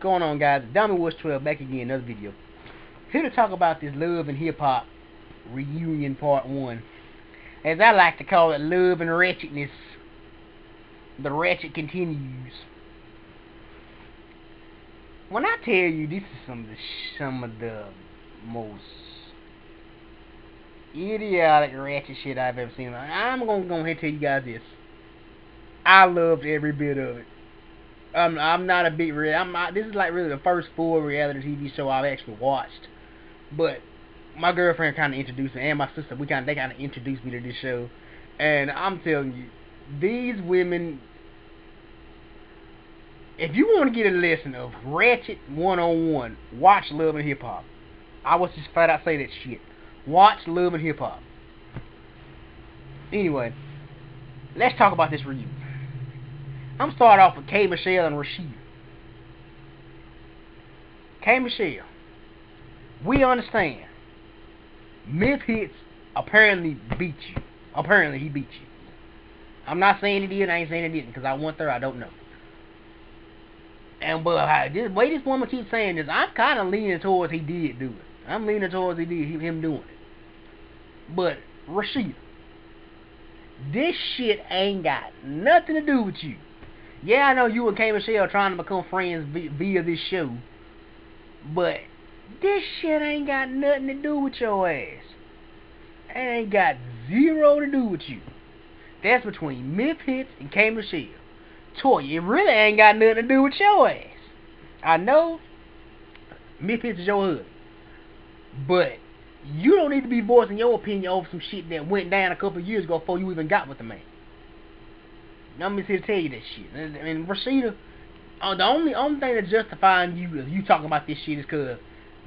going on, guys? Dummy was 12 back again, another video. Here to talk about this Love and Hip Hop reunion part 1. As I like to call it, love and wretchedness. The wretched continues. When I tell you this is some of the most idiotic ratchet shit I've ever seen, I'm gonna go ahead and tell you guys this. I loved every bit of it. I'm not a big this is like really the first full reality TV show I've actually watched. But my girlfriend kind of introduced me, and my sister, they kind of introduced me to this show. And I'm telling you, these women, if you want to get a lesson of ratchet 101, watch Love and Hip Hop. I was just flat out say that shit. Watch Love and Hip Hop. Anyway, let's talk about this reunion. I'm starting off with K. Michelle and Rashida. K. Michelle, we understand. Myth Hits apparently beat you. Apparently he beat you. I'm not saying he did, I ain't saying he didn't, because I went there, I don't know. And but the way this woman keeps saying this, I'm kind of leaning towards he did do it. I'm leaning towards him doing it. But Rashida, this shit ain't got nothing to do with you. Yeah, I know you and K. Michelle trying to become friends via this show, but this shit ain't got nothing to do with your ass. It ain't got zero to do with you. That's between Myth Hits and K. Michelle. Toya, it really ain't got nothing to do with your ass. I know Myth Hits is your husband, but you don't need to be voicing your opinion over some shit that went down a couple of years ago before you even got with the man. I'm just here to tell you that shit. And Rashida, the only thing that's justifying you is you talking about this shit is because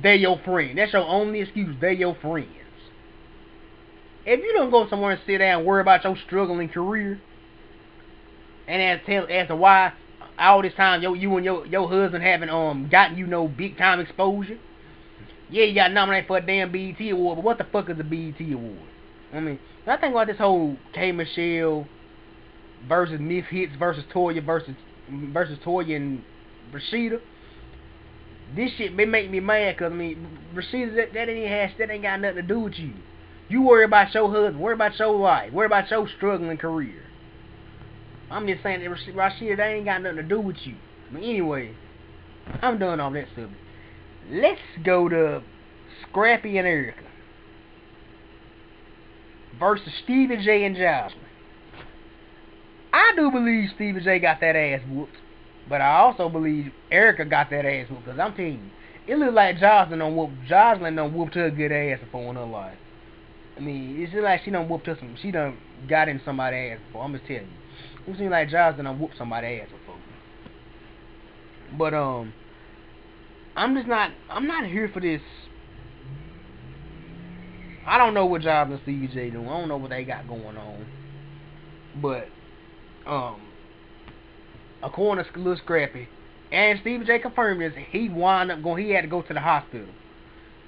they're your friend. That's your only excuse. They're your friends. If you don't go somewhere and sit down and worry about your struggling career, and as to why all this time you and your husband haven't gotten you no big time exposure. Yeah, you got nominated for a damn BET award, but what the fuck is a BET award? I mean, when I think about this whole K. Michelle versus Myth Hits versus Toya versus Toya and Rashida, this shit may make me mad, cause I mean, Rashida, that ain't got nothing to do with you. You worry about your husband, worry about your life, worry about your struggling career. I'm just saying that Rashida, that ain't got nothing to do with you. I mean, anyway, I'm done all that subject. Let's go to Scrappy and Erica versus Stevie J and Jocelyn. I do believe Stevie J got that ass whooped, but I also believe Erica got that ass whooped, because I'm telling you, it looks like Jocelyn done whooped her good ass before in her life. I mean, it's just like she done got in somebody's ass before. I'm just telling you. It seems like Jocelyn done whooped somebody's ass before. But I'm not here for this. I don't know what Jocelyn and Stevie J doing. I don't know what they got going on. But according to Lil Scrappy, and Stevie J confirmed this, he had to go to the hospital.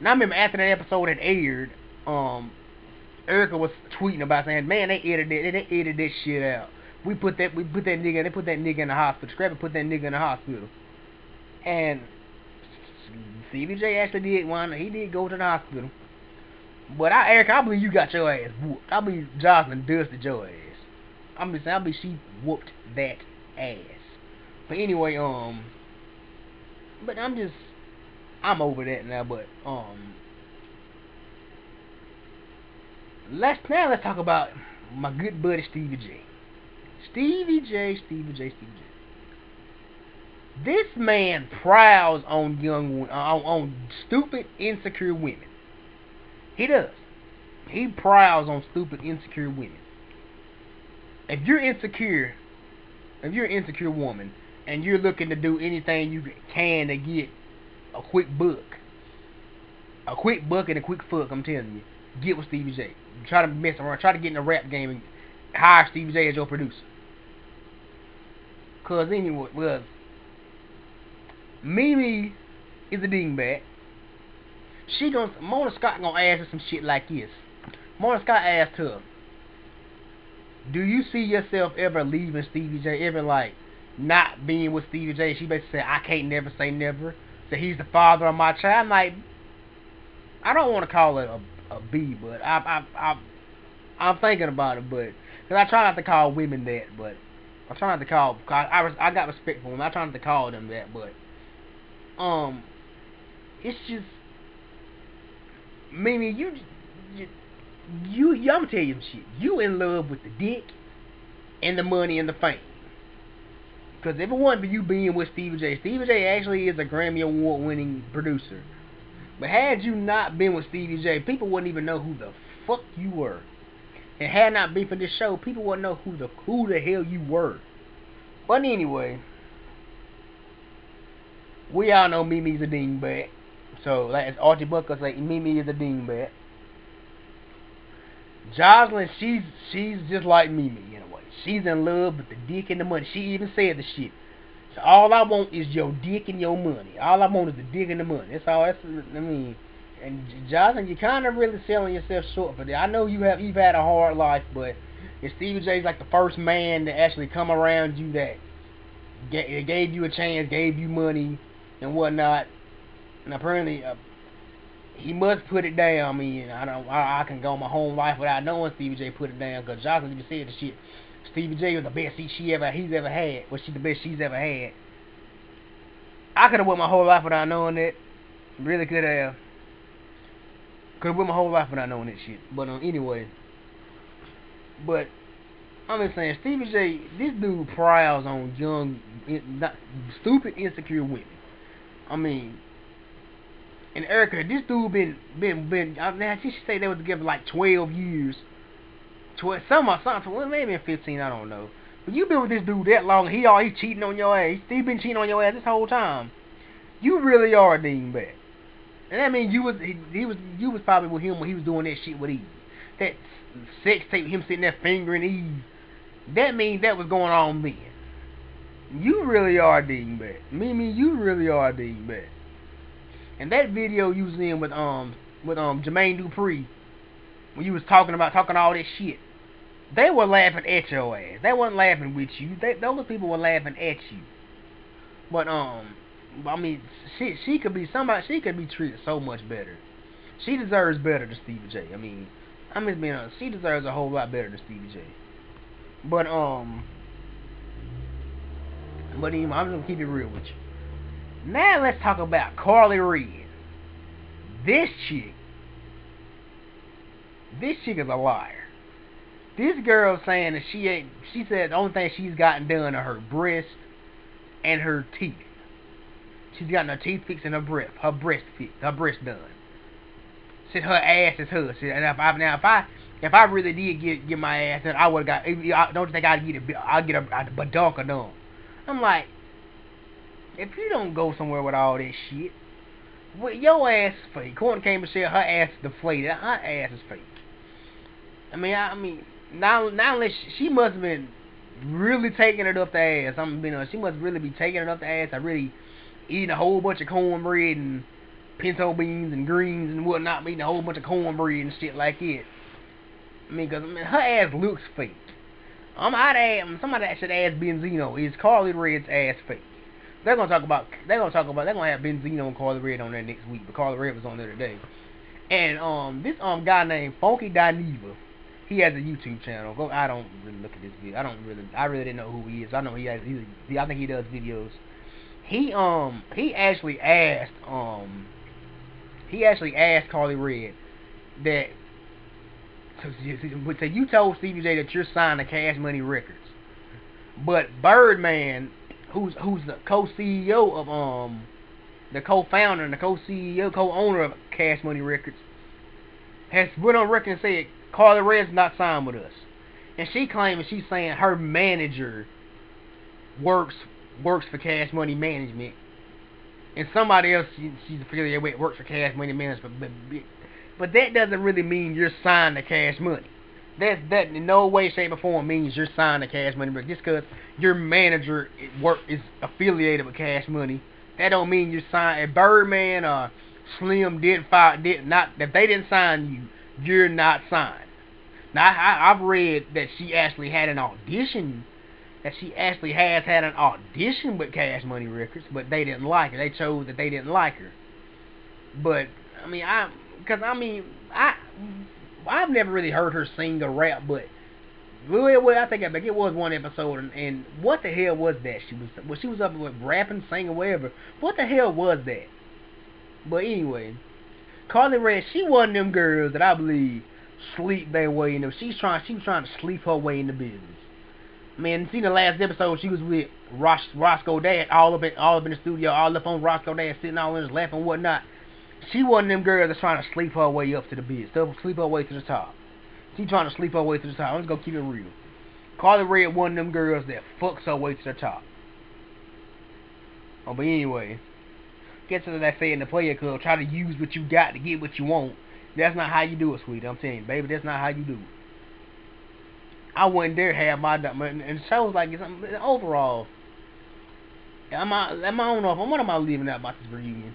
Now I remember after that episode had aired, Erica was tweeting about saying, man, they edited that shit out. They put that nigga in the hospital. Scrappy put that nigga in the hospital. And Stevie J actually did go to the hospital. But Erica, I believe you got your ass whooped. I believe Jocelyn dusted your ass. I believe she whooped that ass. But anyway, but I'm over that now, but let's talk about my good buddy Stevie J. Stevie J. This man prowls on on stupid, insecure women. He does. He prowls on stupid, insecure women. If you're insecure, if you're an insecure woman and you're looking to do anything you can to get a quick buck and a quick fuck, I'm telling you, get with Stevie J. Try to mess around, try to get in the rap game and hire Stevie J as your producer. Cause anyway, well, Mimi is a dingbat. Mona Scott gonna ask her some shit like this. Mona Scott asked her, do you see yourself ever leaving Stevie J? Ever like not being with Stevie J. She basically said, I can't never say never. That he's the father of my child. I'm like, I don't want to call it a B, but I'm thinking about it, but because I try not to call women that, but I try not to call. I got respect for them. I try not to call them that, but it's just Mimi, I'm gonna tell you some shit. You in love with the dick and the money and the fame. Because if it wasn't for you being with Stevie J actually is a Grammy Award winning producer. But had you not been with Stevie J, people wouldn't even know who the fuck you were. And had not been for this show, people wouldn't know who the hell you were. But anyway, we all know Mimi's a dingbat. So, like as Archie Bucker say, Mimi is a dingbat. Jocelyn, she's just like Mimi in a way. She's in love with the dick and the money. She even said the shit. So all I want is your dick and your money. All I want is the dick and the money. That's all. And Jocelyn, you're kind of really selling yourself short for that. I know you've had a hard life, but if Stevie J's like the first man to actually come around you that gave you a chance, gave you money and whatnot, and apparently he must put it down. I mean, I can go my whole life without knowing Stevie J put it down, because Jocelyn even said the shit. Stevie J was the best he's ever had. Was she the best she's ever had? I could have went my whole life without knowing that. Really could have. Could have went my whole life without knowing that shit. But anyway. But I'm just saying, Stevie J, this dude prowls on young, stupid, insecure women. I mean, and Erica, this dude been. I mean, she say they was together like 12 years. 12, something, maybe 15, I don't know. But you been with this dude that long, he cheating on your ass. He been cheating on your ass this whole time. You really are a dingbat. And that means you was probably with him when he was doing that shit with Eve. That sex tape, him sitting there fingering Eve. That means that was going on then. You really are a dingbat. Mimi, you really are a dingbat. And that video you was in with Jermaine Dupri, when you was talking all that shit, they were laughing at your ass. They wasn't laughing with you. Those people were laughing at you. But I mean, she could be somebody. She could be treated so much better. She deserves better than Stevie J. I mean, I'm just being honest. She deserves a whole lot better than Stevie J. But I'm just gonna keep it real with you. Now let's talk about Carly Red. This chick is a liar. This girl saying that she said the only thing she's gotten done are her breast and her teeth. She's gotten her teeth fixed and her breast fixed, her breast done. Said her ass is hers. And if I really did get my ass done, I would have got. Don't think I'd get a badonka done. I'm like, if you don't go somewhere with all this shit, well, your ass is fake. Courtney came and said her ass is deflated. Her ass is fake. I mean, now unless she must have been really taking it up the ass. She must really be taking it up the ass. I really eating a whole bunch of cornbread and pinto beans and greens and whatnot. Eating a whole bunch of cornbread and shit like it. I mean, her ass looks fake. Somebody should ask Benzino, is Carly Red's ass fake? They're gonna have Benzino and Carly Red on there next week, but Carly Red was on there today. And this guy named Funky Dineva, he has a YouTube channel. I don't really look at this video. I really didn't know who he is. I know I think he does videos. He actually asked Carly Red that, so you told Stevie J that you're signed to Cash Money Records, but Birdman, who's the co-CEO of the co-founder and the co-CEO, co-owner of Cash Money Records, has went on record and said Carly Red's not signed with us. And she's saying her manager works for Cash Money Management, and somebody else she's affiliated with works for Cash Money Management. But that doesn't really mean you're signed to Cash Money. That in no way, shape, or form means you're signed to Cash Money. But just because your manager is affiliated with Cash Money, that don't mean you're signed. If Birdman or Slim if they didn't sign you, you're not signed. Now I've read that she actually had an audition that she actually has had an audition with Cash Money Records, but they didn't like her. They chose that they didn't like her. But I mean, I've never really heard her sing or rap, but well, I think it was one episode, and what the hell was that? She was up with rapping, singing, whatever. What the hell was that? But anyway, Carly Rae, she one of them girls that I believe sleep their way into. She was trying to sleep her way into business. I mean, see the last episode, she was with Roscoe Dad, all up in the studio, all up on Roscoe Dad, sitting all in his lap and whatnot. She one of them girls that's trying to sleep her way up to the biz, sleep her way to the top. She trying to sleep her way to the top. I'm just gonna keep it real. Carly Rae one of them girls that fucks her way to the top. Oh, but anyway, get to that say in the player club, try to use what you got to get what you want. That's not how you do it, sweetie. I'm telling you, baby, that's not how you do it. I wouldn't dare have my and shows like this. Overall, I don't know what am I leaving out about this reunion.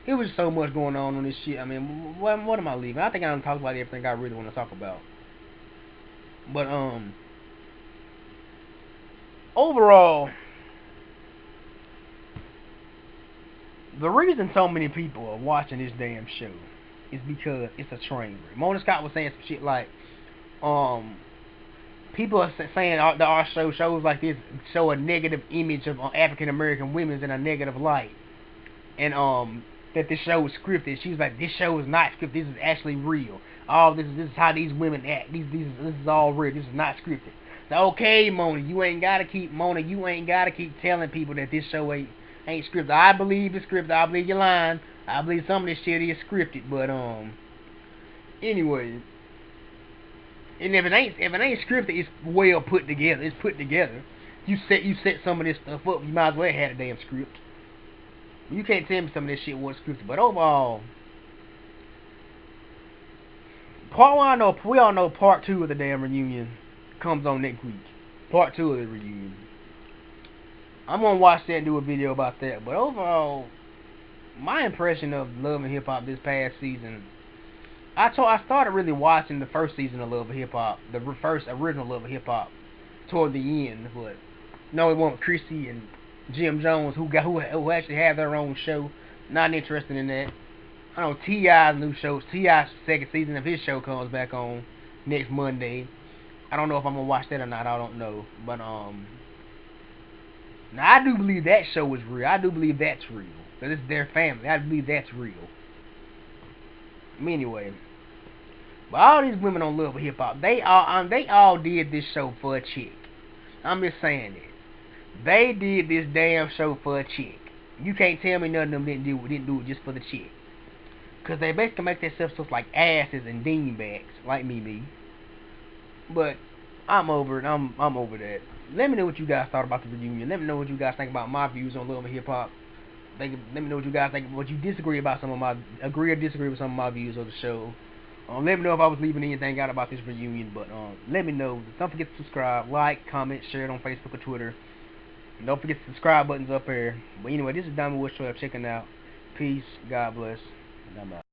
There was so much going on this shit. I mean, what am I leaving? I think I done talked about everything I really want to talk about. But overall, the reason so many people are watching this damn show is because it's a train wreck. Mona Scott was saying some shit like, people are saying our shows like this show a negative image of African American women in a negative light, and that this show is scripted. She's like, this show is not scripted. This is actually real. All this is how these women act. This is all real. This is not scripted. So okay, Mona, you ain't gotta keep telling people that this show ain't scripted. I believe it's scripted. I believe you're lying. I believe some of this shit is scripted. But anyway, and if it ain't scripted, it's well put together. It's put together. You set some of this stuff up. You might as well have a damn script. You can't tell me some of this shit wasn't scripted. But overall, we all know part 2 of the damn reunion comes on next week. Part 2 of the reunion. I'm gonna watch that and do a video about that. But overall, my impression of Love and Hip Hop this past season, I started really watching the first season of Love and Hip Hop, the first original Love and Hip Hop, toward the end. But no, it wasn't Chrissy and Jim Jones who actually have their own show. Not interested in that. I know T.I.'s new show. T.I.'s second season of his show comes back on next Monday. I don't know if I'm gonna watch that or not. I don't know. But now I do believe that show is real. I do believe that's real. Cause it's their family. I believe that's real. Anyway, but all these women on Love and Hip Hop, they all did this show for a chick. I'm just saying that. They did this damn show for a chick. You can't tell me none of them didn't do it just for the chick. Cause they basically make themselves look like asses and dingbags, like me. But I'm over it. I'm over that. Let me know what you guys thought about the reunion. Let me know what you guys think about my views on Love and Hip Hop. Let me know what you guys think. What you disagree about agree or disagree with some of my views of the show. Let me know if I was leaving anything out about this reunion. But let me know. Don't forget to subscribe, like, comment, share it on Facebook or Twitter. And don't forget the subscribe buttons up here. But anyway, this is Diamond Woods 12 checking out. Peace. God bless. And I'm out.